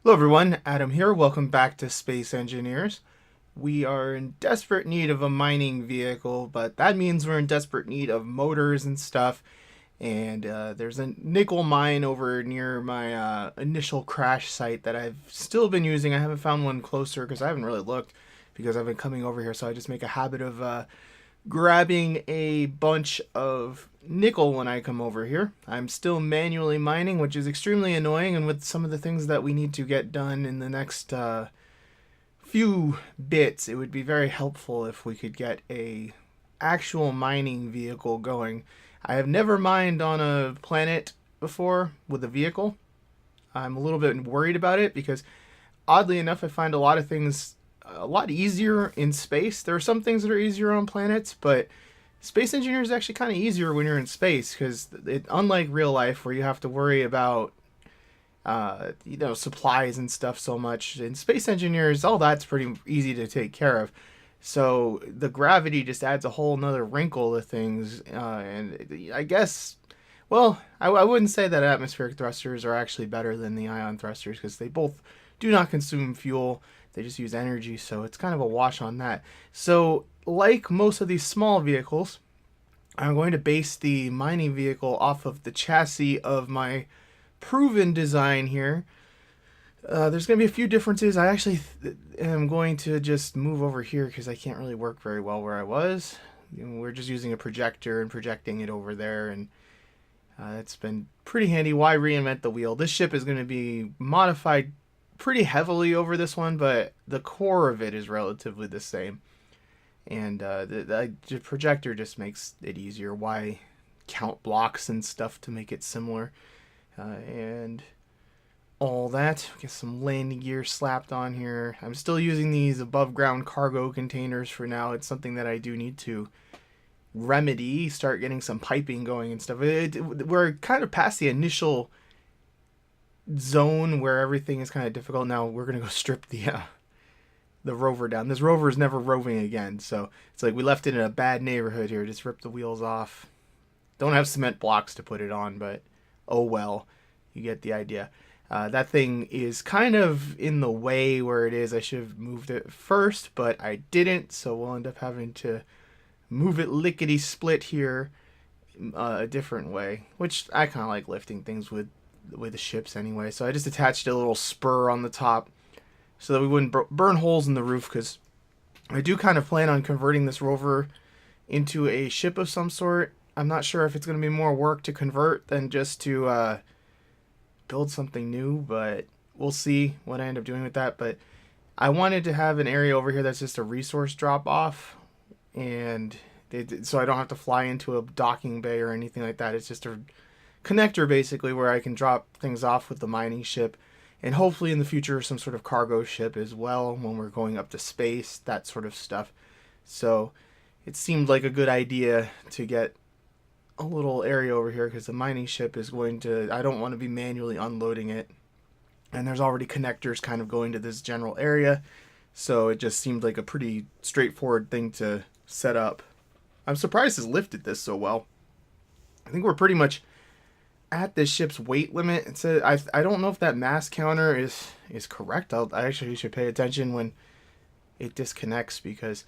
Hello everyone, Adam here. Welcome back to Space Engineers. We are in desperate need of a mining vehicle, but that means we're in desperate need of motors and stuff. And there's a nickel mine over near my initial crash site that I've still been using. I haven't found one closer because I haven't really looked because I've been coming over here. So I just make a habit of grabbing a bunch of nickel when I come over here. I'm still manually mining, which is extremely annoying, and with some of the things that we need to get done in the next few bits, it would be very helpful if we could get a actual mining vehicle going. I have never mined on a planet before with a vehicle. I'm a little bit worried about it because oddly enough I find a lot of things a lot easier in space. There are some things that are easier on planets, but space engineer is actually kind of easier when you're in space because unlike real life where you have to worry about supplies and stuff so much, in space engineers all that's pretty easy to take care of. So the gravity just adds a whole nother wrinkle to things, and I guess, well, I wouldn't say that atmospheric thrusters are actually better than the ion thrusters because they both do not consume fuel. They just use energy, so it's kind of a wash on that. So, like most of these small vehicles, I'm going to base the mining vehicle off of the chassis of my proven design here. There's going to be a few differences. I actually am going to just move over here because I can't really work very well where I was. We're just using a projector and projecting it over there, and it's been pretty handy. Why reinvent the wheel? This ship is going to be modified pretty heavily over this one, but the core of it is relatively the same. And the projector just makes it easier. Why count blocks and stuff to make it similar? And all that. Get some landing gear slapped on here. I'm still using these above ground cargo containers for now. It's something that I do need to remedy, start getting some piping going and stuff. We're kind of past the initial zone where everything is kind of difficult. Now we're gonna go strip the rover down. This rover is never roving again, so it's like we left it in a bad neighborhood here. Just rip the wheels off. Don't have cement blocks to put it on, but oh well, you get the idea. That thing is kind of in the way where it is. I should have moved it first, but I didn't, so we'll end up having to move it lickety split here a different way, which I kind of like lifting things with the ships anyway. So I just attached a little spur on the top so that we wouldn't burn holes in the roof, because I do kind of plan on converting this rover into a ship of some sort. I'm not sure if it's going to be more work to convert than just to build something new, but we'll see what I end up doing with that. But I wanted to have an area over here that's just a resource drop off, and so I don't have to fly into a docking bay or anything like that. It's just a connector basically where I can drop things off with the mining ship, and hopefully in the future some sort of cargo ship as well when we're going up to space, that sort of stuff. So it seemed like a good idea to get a little area over here because the mining ship is going to, I don't want to be manually unloading it, and there's already connectors kind of going to this general area, so it just seemed like a pretty straightforward thing to set up. I'm surprised it's lifted this so well. I think we're pretty much at this ship's weight limit. It says, I don't know if that mass counter is correct. I actually should pay attention when it disconnects, because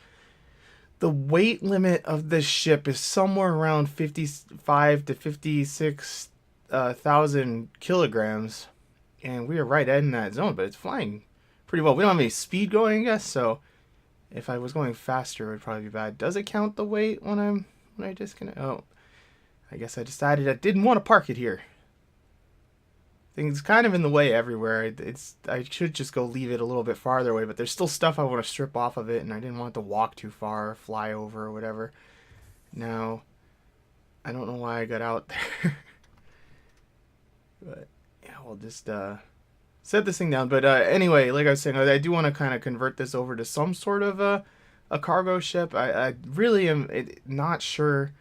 the weight limit of this ship is somewhere around 55 to 56,000 kilograms, and we are right in that zone. But it's flying pretty well. We don't have any speed going, I guess. So if I was going faster, it would probably be bad. Does it count the weight when I disconnect? Oh, I guess I decided I didn't want to park it here. Things kind of in the way everywhere. I should just go leave it a little bit farther away, but there's still stuff I want to strip off of it, and I didn't want to walk too far or fly over or whatever. Now, I don't know why I got out there. But yeah, we'll just set this thing down. But anyway, like I was saying, I do want to kind of convert this over to some sort of a cargo ship. I really am not sure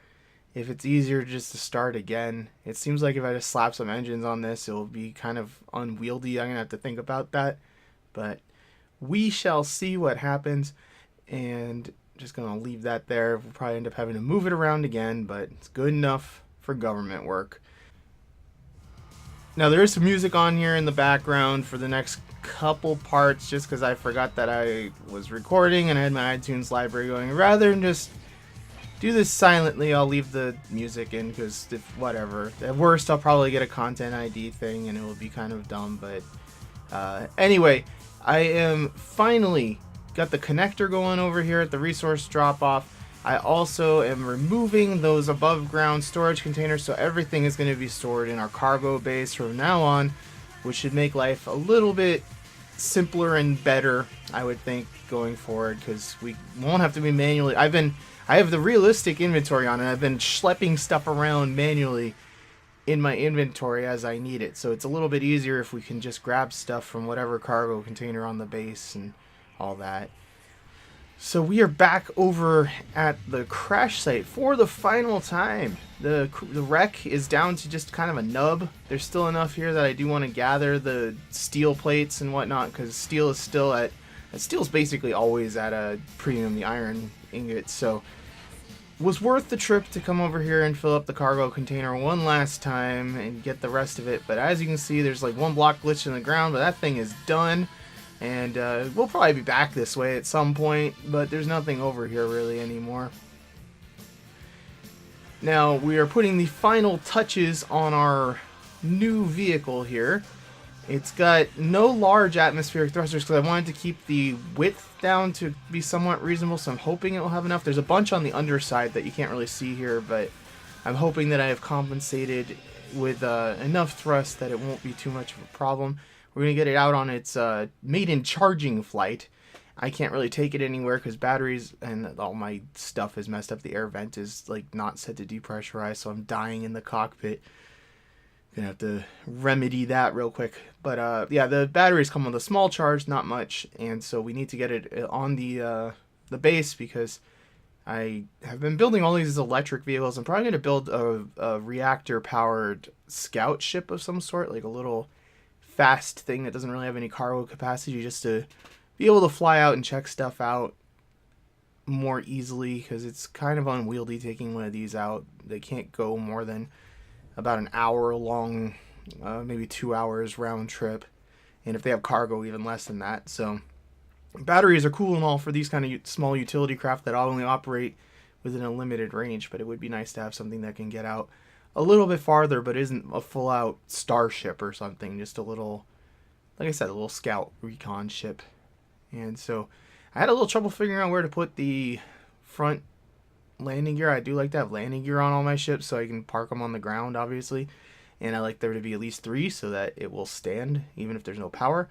if it's easier just to start again. It seems like if I just slap some engines on this, it'll be kind of unwieldy. I'm going to have to think about that. But we shall see what happens. And just going to leave that there. We'll probably end up having to move it around again, but it's good enough for government work. Now there is some music on here in the background for the next couple parts, just because I forgot that I was recording and I had my iTunes library going. Rather than just do this silently, I'll leave the music in, because if whatever. At worst, I'll probably get a content ID thing and it will be kind of dumb. But anyway, I am finally got the connector going over here at the resource drop off. I also am removing those above ground storage containers, so everything is going to be stored in our cargo base from now on, which should make life a little bit simpler and better, I would think, going forward, because we won't have to be manually. I have the realistic inventory on it. I've been schlepping stuff around manually in my inventory as I need it, so it's a little bit easier if we can just grab stuff from whatever cargo container on the base and all that. So we are back over at the crash site for the final time. The wreck is down to just kind of a nub. There's still enough here that I do want to gather the steel plates and whatnot, because steel is still at... Steel's basically always at a premium, the iron ingots, so was worth the trip to come over here and fill up the cargo container one last time and get the rest of it. But as you can see, there's like one block glitch in the ground, but that thing is done. And we'll probably be back this way at some point, but there's nothing over here really anymore. Now, we are putting the final touches on our new vehicle here. It's got no large atmospheric thrusters because I wanted to keep the width down to be somewhat reasonable, so I'm hoping it will have enough. There's a bunch on the underside that you can't really see here, but I'm hoping that I have compensated with enough thrust that it won't be too much of a problem. We're going to get it out on its maiden charging flight. I can't really take it anywhere because batteries and all my stuff is messed up. The air vent is like not set to depressurize, so I'm dying in the cockpit. Gonna have to remedy that real quick. But yeah, the batteries come with a small charge, not much, and so we need to get it on the base, because I have been building all these electric vehicles. I'm probably going to build a reactor-powered scout ship of some sort, like a little fast thing that doesn't really have any cargo capacity, just to be able to fly out and check stuff out more easily, because it's kind of unwieldy taking one of these out. They can't go more than about an hour long, maybe 2 hours round trip, and if they have cargo, even less than that. So batteries are cool and all for these kind of small utility craft that only operate within a limited range, but it would be nice to have something that can get out a little bit farther, but isn't a full-out starship or something. Just a little, like I said, a little scout recon ship. And so I had a little trouble figuring out where to put the front landing gear. I do like to have landing gear on all my ships so I can park them on the ground, obviously. And I like there to be at least 3 so that it will stand even if there's no power.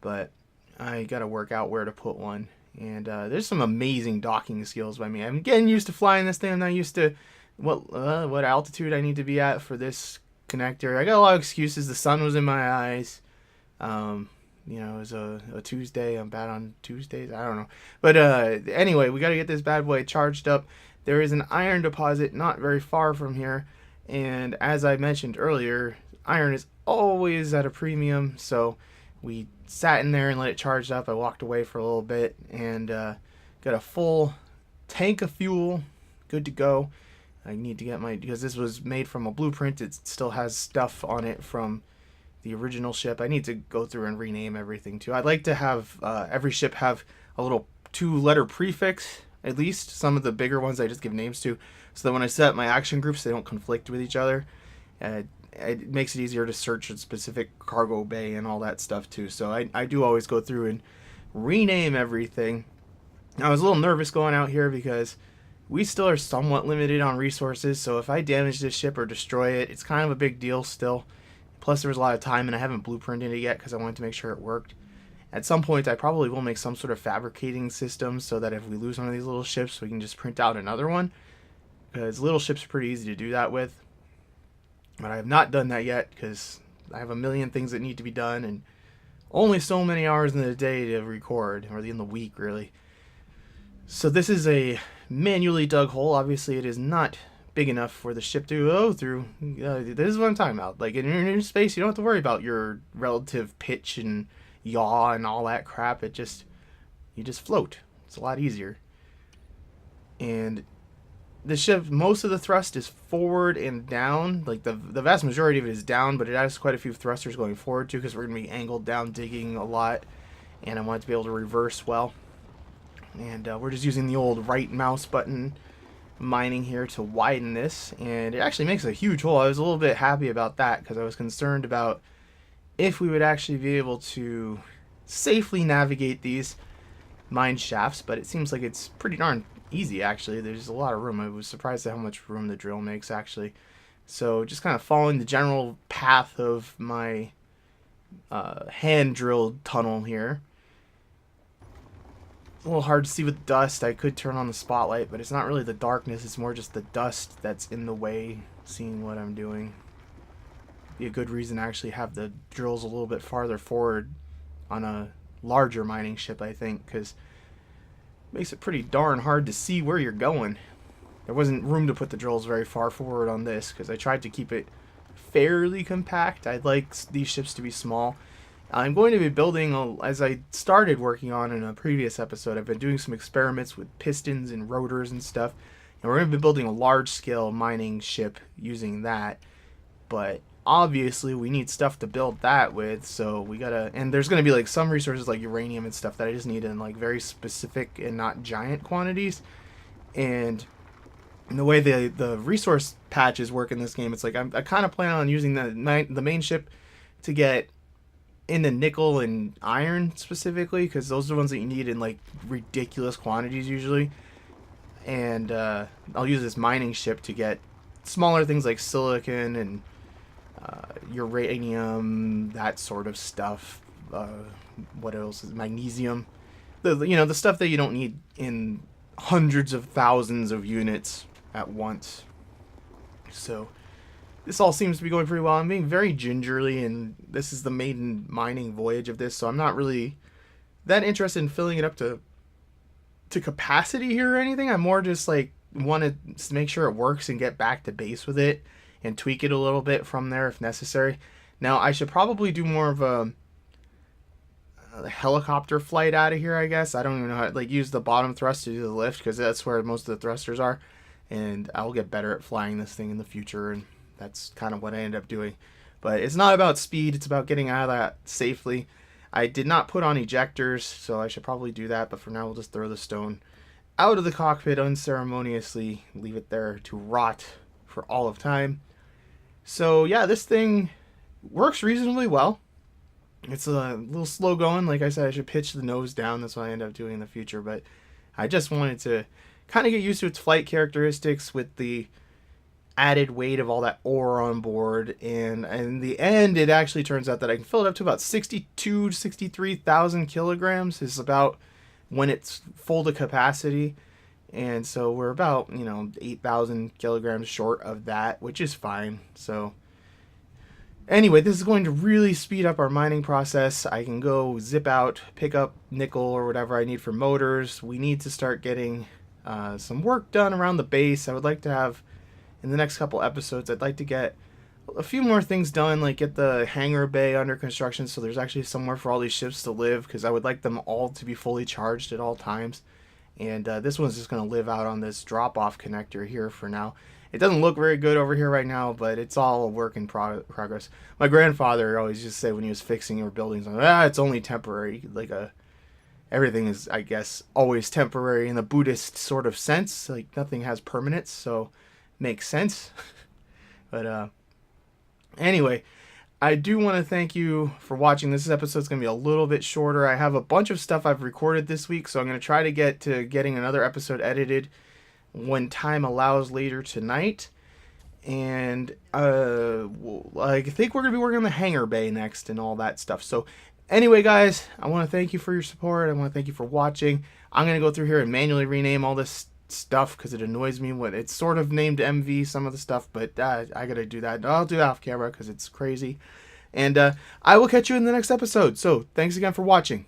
But I got to work out where to put one. And there's some amazing docking skills by me. I'm getting used to flying this thing. I'm not used to what altitude I need to be at for this connector. I got a lot of excuses. The sun was in my eyes. You know, it was a Tuesday. I'm bad on Tuesdays. I don't know. But anyway, we got to get this bad boy charged up. There is an iron deposit not very far from here. And as I mentioned earlier, iron is always at a premium. So we sat in there and let it charge up. I walked away for a little bit and got a full tank of fuel. Good to go. I need to get because this was made from a blueprint. It still has stuff on it from the original ship. I need to go through and rename everything too. I'd like to have every ship have a little 2-letter prefix, at least. Some of the bigger ones I just give names to, so that when I set up my action groups, they don't conflict with each other. It makes it easier to search a specific cargo bay and all that stuff too. So I do always go through and rename everything. I was a little nervous going out here because we still are somewhat limited on resources, so if I damage this ship or destroy it, it's kind of a big deal still. Plus, there was a lot of time, and I haven't blueprinted it yet because I wanted to make sure it worked. At some point, I probably will make some sort of fabricating system so that if we lose one of these little ships, we can just print out another one. Because little ships are pretty easy to do that with. But I have not done that yet because I have a million things that need to be done, and only so many hours in the day to record, or in the week, really. So this is a manually dug hole. Obviously, it is not big enough for the ship to go through. This is what I'm talking about. Like, in space, you don't have to worry about your relative pitch and yaw and all that crap. You just float. It's a lot easier. And the ship, most of the thrust is forward and down. Like the vast majority of it is down, but it has quite a few thrusters going forward too, because we're going to be angled down digging a lot, and I want it to be able to reverse well. And we're just using the old right mouse button mining here to widen this, and it actually makes a huge hole. I was a little bit happy about that because I was concerned about if we would actually be able to safely navigate these mine shafts, but it seems like it's pretty darn easy actually. There's a lot of room. I was surprised at how much room the drill makes actually. So just kind of following the general path of my hand drilled tunnel here. A little hard to see with dust. I could turn on the spotlight, but it's not really the darkness, it's more just the dust that's in the way seeing what I'm doing. Be a good reason to actually have the drills a little bit farther forward on a larger mining ship, I think, because it makes it pretty darn hard to see where you're going. There wasn't room to put the drills very far forward on this because I tried to keep it fairly compact. I'd like these ships to be small. I'm going to be building, as I started working on in a previous episode, I've been doing some experiments with pistons and rotors and stuff, and we're going to be building a large-scale mining ship using that, but obviously we need stuff to build that with, so we gotta, and there's going to be like some resources like uranium and stuff that I just need in like very specific and not giant quantities, and the way the resource patches work in this game, it's like I kind of plan on using the main ship to get into nickel and iron specifically, because those are the ones that you need in like ridiculous quantities usually, and I'll use this mining ship to get smaller things like silicon and uranium, that sort of stuff. What else is magnesium, the stuff that you don't need in hundreds of thousands of units at once. So this all seems to be going pretty well. I'm being very gingerly, and this is the maiden mining voyage of this, so I'm not really that interested in filling it up to capacity here or anything. I'm more just like want to make sure it works and get back to base with it and tweak it a little bit from there if necessary. Now I should probably do more of a helicopter flight out of here, I guess. I don't even know how to like use the bottom thrust to do the lift, because that's where most of the thrusters are, and I'll get better at flying this thing in the future, and that's kind of what I end up doing. But it's not about speed, it's about getting out of that safely. I did not put on ejectors, so I should probably do that, but for now we'll just throw the stone out of the cockpit unceremoniously, leave it there to rot for all of time. So yeah, this thing works reasonably well. It's a little slow going. Like I said, I should pitch the nose down. That's what I end up doing in the future, but I just wanted to kind of get used to its flight characteristics with the added weight of all that ore on board, and in the end it actually turns out that I can fill it up to about 62 to 63,000 kilograms is about when it's full to capacity, and so we're about 8,000 kilograms short of that, which is fine. So anyway, this is going to really speed up our mining process. I can go zip out, pick up nickel or whatever I need for motors. We need to start getting some work done around the base. I would like to have, in the next couple episodes, I'd like to get a few more things done, like get the hangar bay under construction so there's actually somewhere for all these ships to live, because I would like them all to be fully charged at all times. And this one's just going to live out on this drop-off connector here for now. It doesn't look very good over here right now, but it's all a work in progress. My grandfather always used to say when he was fixing or building something, it's only temporary. Like everything is, I guess, always temporary in the Buddhist sort of sense. Like nothing has permanence, so makes sense. But anyway, I do want to thank you for watching. This episode's going to be a little bit shorter. I have a bunch of stuff I've recorded this week, so I'm going to try to get to getting another episode edited when time allows later tonight. And I think we're going to be working on the hangar bay next and all that stuff. So anyway, guys, I want to thank you for your support. I want to thank you for watching. I'm going to go through here and manually rename all this stuff because it annoys me when it's sort of named MV, some of the stuff, but I gotta do that. I'll do that off camera because it's crazy. And I will catch you in the next episode. So thanks again for watching.